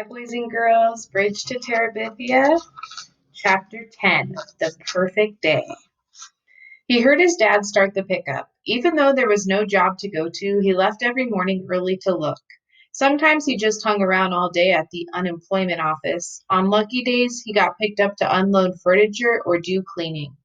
Hi, boys and girls. Bridge to Terabithia, Chapter 10, The Perfect Day. He heard his dad start the pickup. Even though there was no job to go to, he left every morning early to look. Sometimes he just hung around all day at the unemployment office. On lucky days, he got picked up to unload furniture or do cleaning.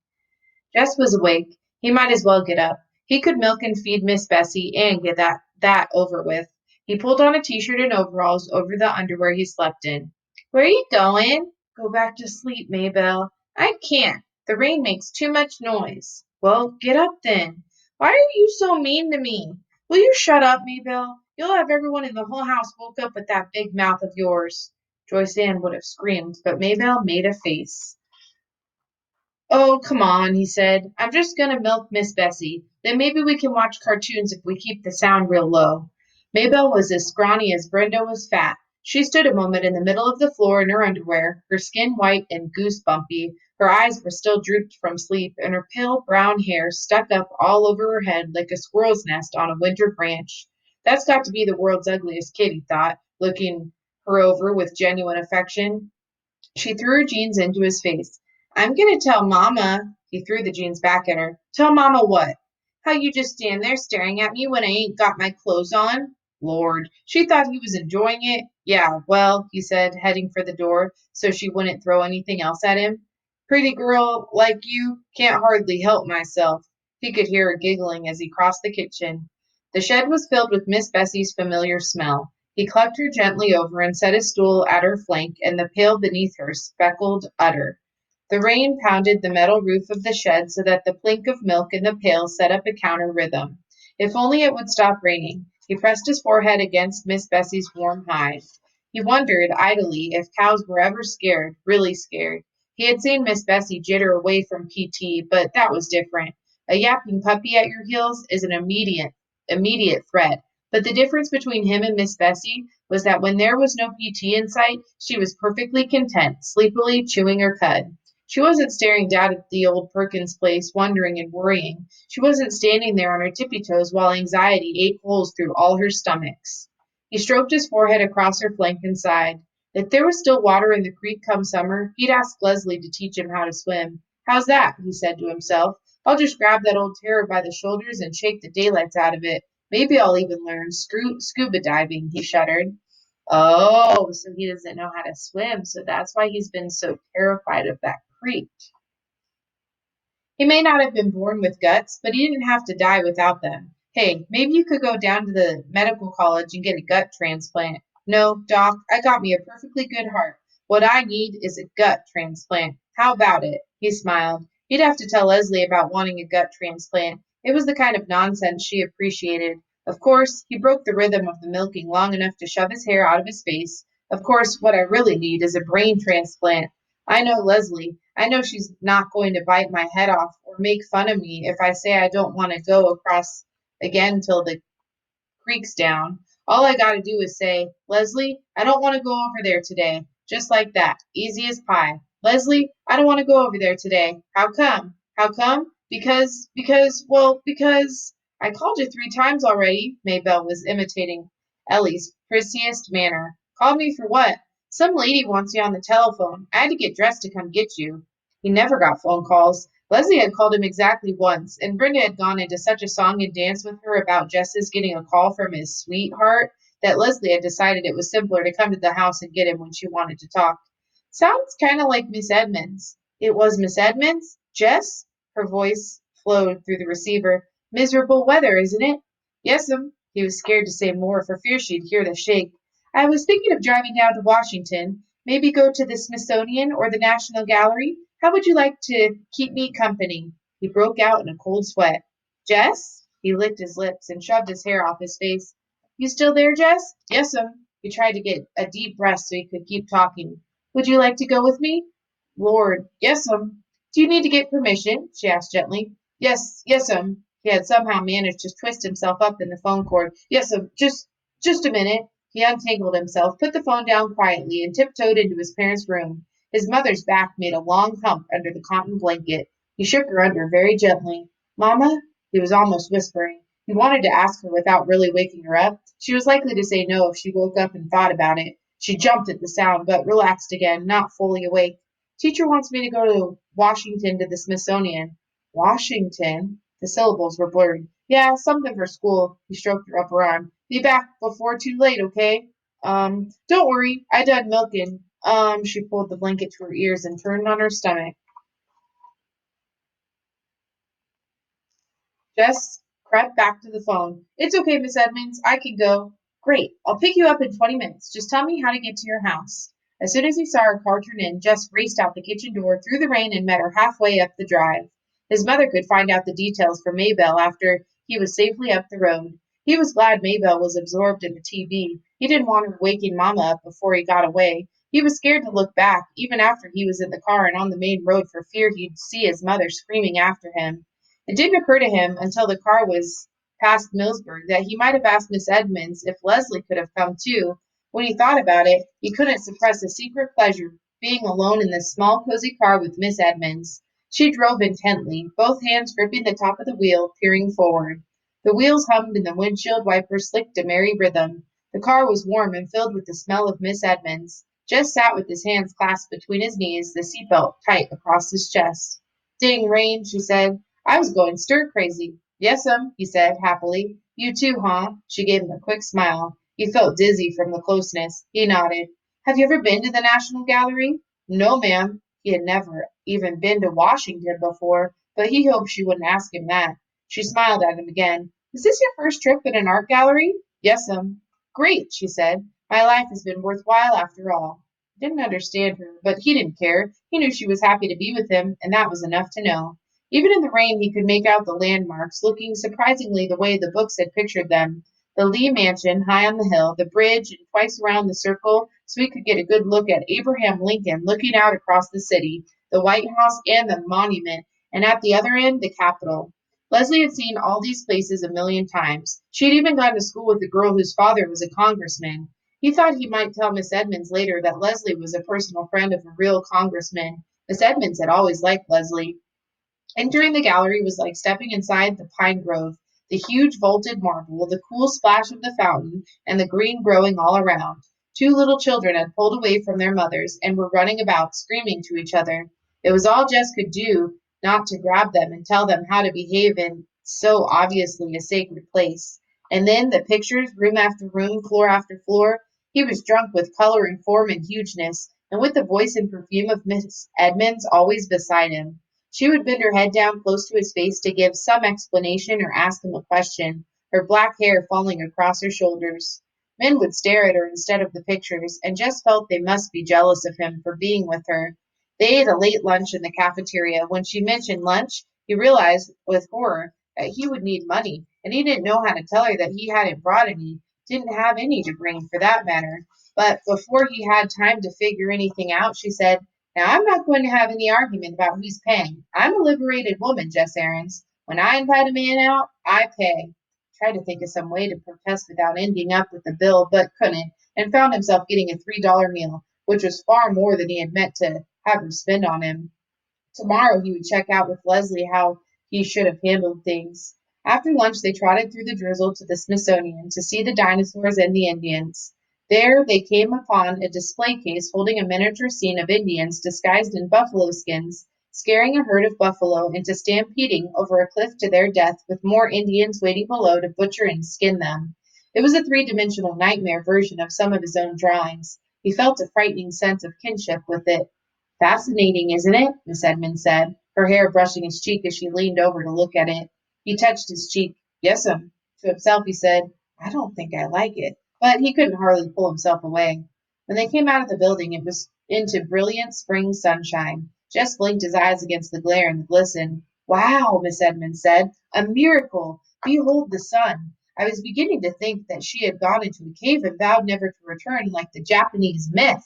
Jess was awake. He might as well get up. He could milk and feed Miss Bessie and get that over with. He pulled on a t-shirt and overalls over the underwear he slept in. Where are you going? Go back to sleep, Maybelle. I can't. The rain makes too much noise. Well, get up then. Why are you so mean to me? Will you shut up, Maybelle? You'll have everyone in the whole house woke up with that big mouth of yours. Joyce Ann would have screamed, but Maybelle made a face. Oh, come on, he said. I'm just going to milk Miss Bessie. Then maybe we can watch cartoons if we keep the sound real low. Maybelle was as scrawny as Brenda was fat. She stood a moment in the middle of the floor in her underwear, her skin white and goosebumpy. Her eyes were still drooped from sleep, and her pale brown hair stuck up all over her head like a squirrel's nest on a winter branch. That's got to be the world's ugliest kid, he thought, looking her over with genuine affection. She threw her jeans into his face. I'm going to tell Mama. He threw the jeans back at her. Tell Mama what? How you just stand there staring at me when I ain't got my clothes on? Lord, she thought he was enjoying it. Yeah, well, he said, heading for the door so she wouldn't throw anything else at him. Pretty girl like you can't hardly help myself. He could hear her giggling as he crossed the kitchen. The shed was filled with Miss Bessie's familiar smell. He clucked her gently over and set his stool at her flank and the pail beneath her speckled udder. The rain pounded the metal roof of the shed so that the plink of milk in the pail set up a counter rhythm. If only it would stop raining. He pressed his forehead against Miss Bessie's warm hide. He wondered idly if cows were ever scared, really scared. He had seen Miss Bessie jitter away from PT, but that was different. A yapping puppy at your heels is an immediate threat. But the difference between him and Miss Bessie was that when there was no PT in sight, she was perfectly content, sleepily chewing her cud. She wasn't staring down at the old Perkins place, wondering and worrying. She wasn't standing there on her tippy toes while anxiety ate holes through all her stomachs. He stroked his forehead across her flank and sighed. If there was still water in the creek come summer, he'd ask Leslie to teach him how to swim. How's that? He said to himself. I'll just grab that old terror by the shoulders and shake the daylights out of it. Maybe I'll even learn scuba diving, he shuddered. Oh, so he doesn't know how to swim, so that's why he's been so terrified of that creek. He may not have been born with guts, but he didn't have to die without them. Hey, maybe you could go down to the medical college and get a gut transplant. No, Doc, I got me a perfectly good heart. What I need is a gut transplant. How about it? He smiled. He'd have to tell Leslie about wanting a gut transplant. It was the kind of nonsense she appreciated. Of course, he broke the rhythm of the milking long enough to shove his hair out of his face. Of course, what I really need is a brain transplant. I know Leslie. I know she's not going to bite my head off or make fun of me if I say I don't want to go across again till the creek's down. All I got to do is say, Leslie, I don't want to go over there today. Just like that. Easy as pie. Leslie, I don't want to go over there today. How come? How come? Because I called you 3 times already. Maybelle was imitating Ellie's prissest manner. Called me for what? Some lady wants you on the telephone. I had to get dressed to come get you. He never got phone calls. Leslie had called him exactly once, and Brenda had gone into such a song and dance with her about Jess's getting a call from his sweetheart that Leslie had decided it was simpler to come to the house and get him when she wanted to talk. Sounds kind of like Miss Edmonds. It was Miss Edmonds? Jess? Her voice flowed through the receiver. Miserable weather, isn't it? Yes'm. He was scared to say more for fear she'd hear the shake. I was thinking of driving down to Washington. Maybe go to the Smithsonian or the National Gallery. How would you like to keep me company? He broke out in a cold sweat. Jess? He licked his lips and shoved his hair off his face. You still there, Jess? Yes'm. He tried to get a deep breath so he could keep talking. Would you like to go with me? Lord, yes'm. Do you need to get permission? She asked gently. Yes'm. He had somehow managed to twist himself up in the phone cord. Yes'm, just a minute. He untangled himself, put the phone down quietly, and tiptoed into his parents' room. His mother's back made a long hump under the cotton blanket. He shook her under very gently. Mama? He was almost whispering. He wanted to ask her without really waking her up. She was likely to say no if she woke up and thought about it. She jumped at the sound, but relaxed again, not fully awake. Teacher wants me to go to Washington to the Smithsonian. Washington? The syllables were blurred. Yeah, something for school. He stroked her upper arm. Be back before too late, okay? Don't worry. I done milking. She pulled the blanket to her ears and turned on her stomach. Jess crept back to the phone. It's okay, Miss Edmonds. I can go. Great. I'll pick you up in 20 minutes. Just tell me how to get to your house. As soon as he saw her car turn in, Jess raced out the kitchen door through the rain and met her halfway up the drive. His mother could find out the details from Maybelle after he was safely up the road. He was glad Maybelle was absorbed in the TV. He didn't want her waking Mama up before he got away. He was scared to look back, even after he was in the car and on the main road, for fear he'd see his mother screaming after him. It didn't occur to him until the car was past Millsburg that he might have asked Miss Edmonds if Leslie could have come too. When he thought about it, he couldn't suppress a secret pleasure being alone in this small, cozy car with Miss Edmonds. She drove intently, both hands gripping the top of the wheel, peering forward. The wheels hummed and the windshield wipers slicked a merry rhythm. The car was warm and filled with the smell of Miss Edmonds. Jess sat with his hands clasped between his knees, the seatbelt tight across his chest. Ding, Rain, she said. I was going stir crazy. Yes'm, he said happily. You too, huh? She gave him a quick smile. He felt dizzy from the closeness. He nodded. Have you ever been to the National Gallery? No, ma'am. He had never even been to Washington before, but he hoped she wouldn't ask him that. She smiled at him again. Is this your first trip in an art gallery? Yes'm. Great, she said. My life has been worthwhile after all. He didn't understand her, but he didn't care. He knew she was happy to be with him, and that was enough to know. Even in the rain he could make out the landmarks, looking surprisingly the way the books had pictured them. The Lee mansion high on the hill, the bridge, and twice around the circle, so he could get a good look at Abraham Lincoln looking out across the city, the White House and the monument, and at the other end, the Capitol. Leslie had seen all these places a million times. She had even gone to school with a girl whose father was a congressman. He thought he might tell Miss Edmonds later that Leslie was a personal friend of a real congressman. Miss Edmonds had always liked Leslie. Entering the gallery was like stepping inside the pine grove, the huge vaulted marble, the cool splash of the fountain, and the green growing all around. Two little children had pulled away from their mothers and were running about, screaming to each other. It was all Jess could do not to grab them and tell them how to behave in so obviously a sacred place. And then the pictures, room after room, floor after floor. He was drunk with color and form and hugeness, and with the voice and perfume of Miss Edmonds always beside him. She would bend her head down close to his face to give some explanation or ask him a question, her black hair falling across her shoulders. Men would stare at her instead of the pictures, and Jess felt they must be jealous of him for being with her. They ate a late lunch in the cafeteria. When she mentioned lunch, he realized with horror that he would need money, and he didn't know how to tell her that he hadn't brought any, didn't have any to bring for that matter. But before he had time to figure anything out, she said, now, I'm not going to have any argument about who's paying. I'm a liberated woman, Jess Aarons. When I invite a man out, I pay. Tried to think of some way to protest without ending up with the bill, but couldn't, and found himself getting a $3 meal, which was far more than he had meant to have her spend on him. Tomorrow he would check out with Leslie how he should have handled things. After lunch, they trotted through the drizzle to the Smithsonian to see the dinosaurs and the Indians. There they came upon a display case holding a miniature scene of Indians disguised in buffalo skins, scaring a herd of buffalo into stampeding over a cliff to their death, with more Indians waiting below to butcher and skin them. It was a three-dimensional nightmare version of some of his own drawings. He felt a frightening sense of kinship with it. Fascinating, isn't it? Miss Edmonds said, her hair brushing his cheek as she leaned over to look at it. He touched his cheek. Yes'm. To himself he said, I don't think I like it. But he couldn't hardly pull himself away. When they came out of the building, it was into brilliant spring sunshine. Jess blinked his eyes against the glare and the glisten. Wow, Miss Edmonds said. A miracle. Behold the sun. I was beginning to think that she had gone into a cave and vowed never to return like the Japanese myth.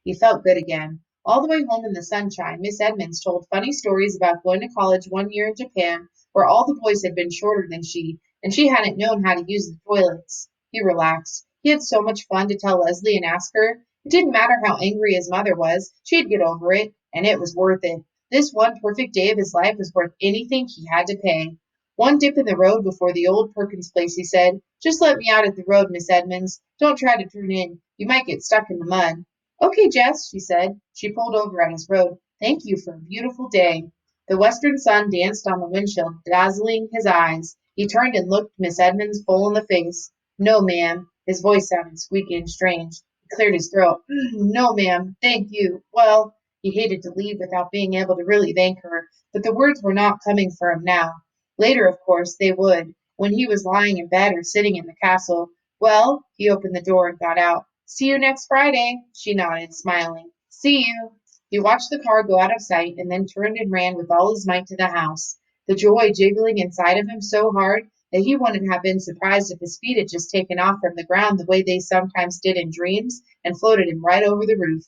He felt good again. All the way home in the sunshine, Miss Edmonds told funny stories about going to college one year in Japan, where all the boys had been shorter than she, and she hadn't known how to use the toilets. He relaxed. He had so much fun to tell Leslie and ask her. It didn't matter how angry his mother was, she'd get over it, and it was worth it. This one perfect day of his life was worth anything he had to pay. One dip in the road before the old Perkins place, he said, just let me out at the road, Miss Edmonds. Don't try to turn in. You might get stuck in the mud. Okay, Jess, she said. She pulled over at his road. Thank you for a beautiful day. The western sun danced on the windshield, dazzling his eyes. He turned and looked Miss Edmonds full in the face. No, ma'am. His voice sounded squeaky and strange. He cleared his throat. No, ma'am. Thank you. Well, he hated to leave without being able to really thank her, but the words were not coming for him now. Later, of course, they would, when he was lying in bed or sitting in the castle. Well, he opened the door and got out. See you next Friday, she nodded, smiling. See you. He watched the car go out of sight and then turned and ran with all his might to the house, the joy jiggling inside of him so hard that he wouldn't have been surprised if his feet had just taken off from the ground the way they sometimes did in dreams and floated him right over the roof.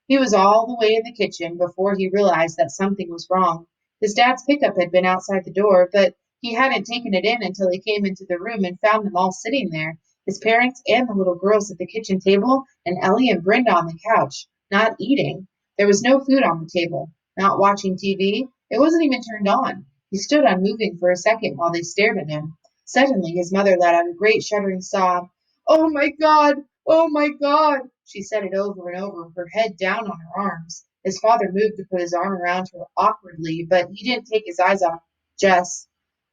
He was all the way in the kitchen before he realized that something was wrong. His dad's pickup had been outside the door, but he hadn't taken it in until he came into the room and found them all sitting there, his parents and the little girls at the kitchen table, and Ellie and Brenda on the couch, not eating. There was no food on the table, not watching TV. It wasn't even turned on. He stood unmoving for a second while they stared at him. Suddenly his mother let out a great shuddering sob. Oh my God! Oh my God! She said it over and over, her head down on her arms. His father moved to put his arm around her awkwardly, but he didn't take his eyes off Jess.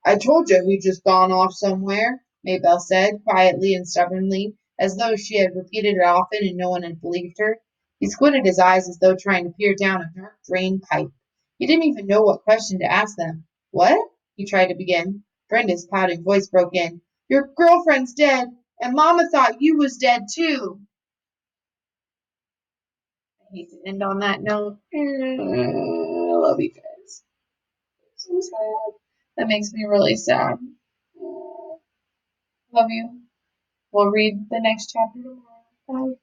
I told you he'd just gone off somewhere, Maybelle said, quietly and stubbornly, as though she had repeated it often and no one had believed her. He squinted his eyes as though trying to peer down a dark drain pipe. He didn't even know what question to ask them. What? He tried to begin. Brenda's pouting voice broke in. Your girlfriend's dead, and Mama thought you was dead too. I hate to end on that note. I love you guys. So sad. That makes me really sad. Love you. We'll read the next chapter tomorrow. Bye.